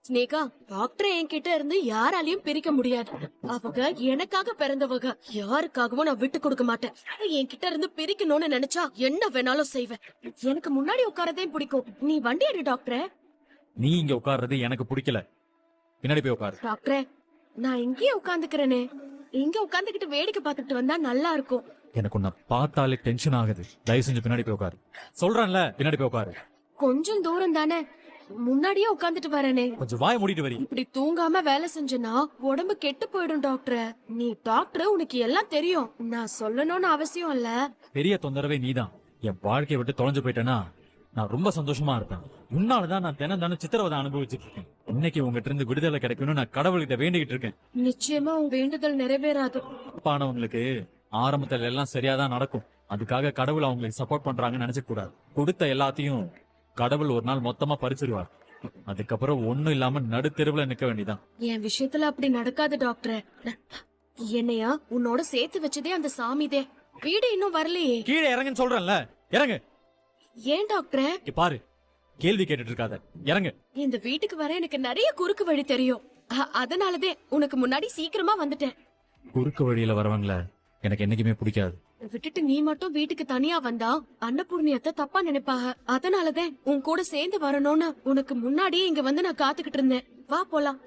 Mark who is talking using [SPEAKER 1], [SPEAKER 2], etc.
[SPEAKER 1] Sneha, doctor என்கிட்ட இருந்து யாராலையும் பிரிக்க முடியாது. அவங்க எனக்காக பிறந்தவங்க. யாருக்காகவும் நான் விட்டு கொடுக்க மாட்டேன். என்கிட்ட இருந்து பிரிக்கணும்னு நினைச்சா என்ன வேணாலும் செய்வேன். எனக்கு முன்னாடி உட்காரதே பிடிக்கும். நீ வண்டி எடு டாக்டரே.
[SPEAKER 2] நீ இங்க உட்கார்றது எனக்கு பிடிக்கல. பின்னாடி போய் உட்காரு.
[SPEAKER 1] டாக்டரே, நான் இங்கேயே உட்காந்துக்கிறேனே. இங்க உட்காந்துக்கிட்டு வேடிக்கை பார்த்துட்டு வந்தா நல்லா இருக்கும்.
[SPEAKER 2] எனக்கு உன்னை பார்த்தாலே டென்ஷன் ஆகுது. தயவு செஞ்சு பின்னாடி போய் உட்காரு. சொல்றேன்ல, பின்னாடி போய் உட்காரு.
[SPEAKER 1] கொஞ்சம் தூரம் தானே, முன்னாடியே உட்காந்துட்டு வரேனே.
[SPEAKER 2] கொஞ்சம் வாய மூடிட்டு வரி.
[SPEAKER 1] இப்படி தூங்காம வேலை செஞ்சனா உடம்பு கெட்டு போயிடும் டாக்டர். நீ டாக்டர், உனக்கு எல்லாம் தெரியும். நான் சொல்லணும்னு அவசியம் இல்ல.
[SPEAKER 2] பெரிய தொந்தரவே நீதான். என் வாழ்க்கையை விட்டு தொலைஞ்சு போயிட்டேன்னா நான் ரொம்ப சந்தோஷமா இருப்பேன். முன்னாலதான் நான் தினம் சித்திரவதை அனுபவிச்சுட்டு இருக்கேன். இன்னைக்கு உங்ககிட்ட இருந்து விடுதலை கிடைக்கணும்னு நான் கடவுள்கிட்ட வேண்டிக்கிட்டு இருக்கேன்.
[SPEAKER 1] நிச்சயமா உன் வேண்டுதல் நிறைவேறாது.
[SPEAKER 2] பானவங்களுக்கு ஆரம்பத்துல எல்லாம் சரியாதான் நடக்கும். அதுக்காக கடவுள் அவங்களுக்கு சப்போர்ட் பண்றாங்கன்னு நினைச்ச கூடாது. கொடுத்த எல்லாத்தையும் கடவுள் ஒரு நாள் மொத்தமா பறிச்சிருவார். அதுக்கப்புறம் ஒண்ணும் இல்லாம நடுத்தெருவுல நிக்க வேண்டியதான்.
[SPEAKER 1] என் விஷயத்துல அப்படி நடக்காது டாக்டர். என்னையா உன்னோட சேர்த்து வச்சதே அந்த சாமிதே. வீடு இன்னும் வரலையே.
[SPEAKER 2] கீழே இறங்குன்னு சொல்றேன்ல, இறங்கு.
[SPEAKER 1] ஏன் டாக்டர்?
[SPEAKER 2] இங்க பாரு, கேள்வி கேட்டுட்டு இருக்காத, இறங்கு.
[SPEAKER 1] இந்த வீட்டுக்கு வர எனக்கு நிறைய குறுக்கு வழி தெரியும். அதனாலதே உனக்கு முன்னாடி சீக்கிரமா வந்துட்டேன்.
[SPEAKER 2] குறுக்கு வழியில வரவங்கள எனக்கு என்னைக்குமே பிடிக்காது.
[SPEAKER 1] விட்டுட்டு நீ மட்டும் வீட்டுக்கு தனியா வந்தா அன்னபூர்ணியத்தை தப்பா நினைப்பாங்க. அதனாலதான் உன் கூட சேர்ந்து வரணும்னு உனக்கு முன்னாடியே இங்க வந்து நான் காத்துக்கிட்டு இருந்தேன். வா போலாம்.